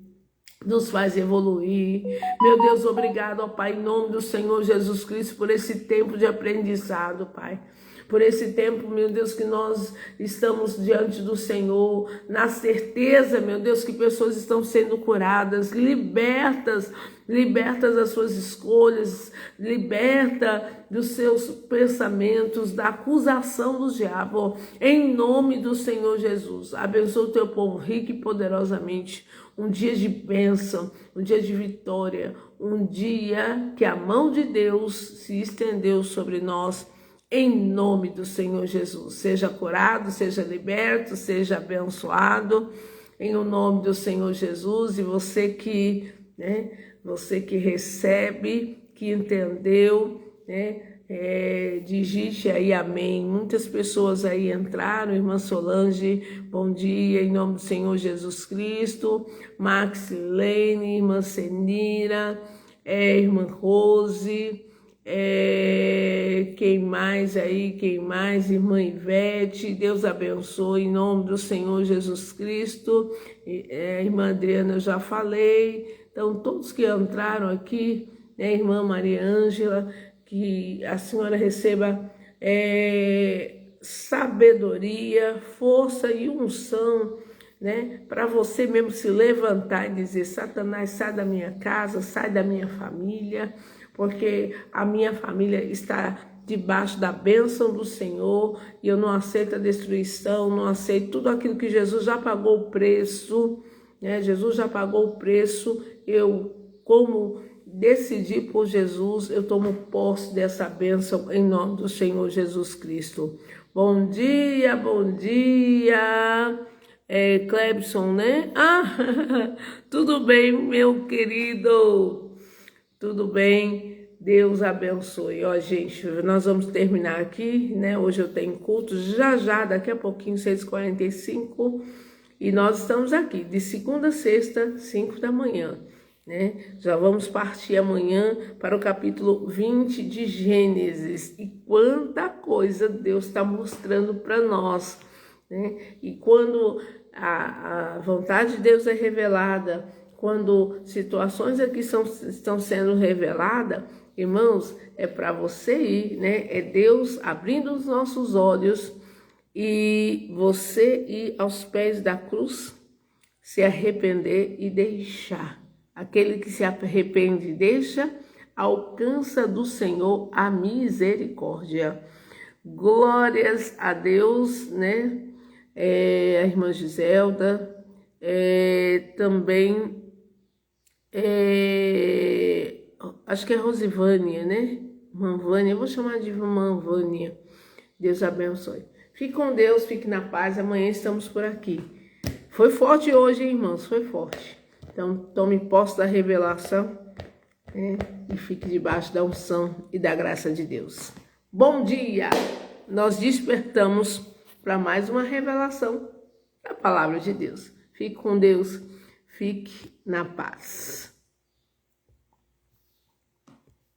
nos faz evoluir. Meu Deus, obrigado, ó Pai, em nome do Senhor Jesus Cristo, por esse tempo de aprendizado, Pai. Por esse tempo, meu Deus, que nós estamos diante do Senhor, na certeza, meu Deus, que pessoas estão sendo curadas, libertas das suas escolhas, liberta dos seus pensamentos, da acusação do diabo, em nome do Senhor Jesus. Abençoa o teu povo rico e poderosamente. Um dia de bênção, um dia de vitória, um dia que a mão de Deus se estendeu sobre nós, em nome do Senhor Jesus. Seja curado, seja liberto, seja abençoado, em o nome do Senhor Jesus. E você que, você que recebe, que entendeu, digite aí amém. Muitas pessoas aí entraram. Irmã Solange, bom dia, em nome do Senhor Jesus Cristo. Maxilene, irmã Senira, irmã Rose, quem mais aí, irmã Ivete, Deus abençoe em nome do Senhor Jesus Cristo. Irmã Adriana, eu já falei. Então todos que entraram aqui, irmã Maria Ângela, que a senhora receba sabedoria, força e unção, para você mesmo se levantar e dizer: Satanás, sai da minha casa, sai da minha família, porque a minha família está debaixo da bênção do Senhor e eu não aceito a destruição, não aceito tudo aquilo que Jesus já pagou o preço, Jesus já pagou o preço. Eu, como decidi por Jesus, eu tomo posse dessa bênção em nome do Senhor Jesus Cristo. Bom dia, bom dia. Clebson, tudo bem, meu querido? Tudo bem? Deus abençoe. Ó, gente, nós vamos terminar aqui, Hoje eu tenho culto, já, daqui a pouquinho, 6h45, e nós estamos aqui, de segunda a sexta, 5 da manhã, Já vamos partir amanhã para o capítulo 20 de Gênesis, e quanta coisa Deus está mostrando para nós, E quando a vontade de Deus é revelada, quando situações aqui estão sendo reveladas, irmãos, é para você ir, É Deus abrindo os nossos olhos e você ir aos pés da cruz, se arrepender e deixar. Aquele que se arrepende e deixa, alcança do Senhor a misericórdia. Glórias a Deus, A irmã Giselda, também acho que é Rosivânia, Irmã Vânia, eu vou chamar de Irmã Vânia. Deus abençoe. Fique com Deus, fique na paz. Amanhã estamos por aqui. Foi forte hoje, hein, irmãos? Foi forte. Então, tome posse da revelação, né? E fique debaixo da unção e da graça de Deus. Bom dia! Nós despertamos para mais uma revelação da palavra de Deus. Fique com Deus, fique na paz.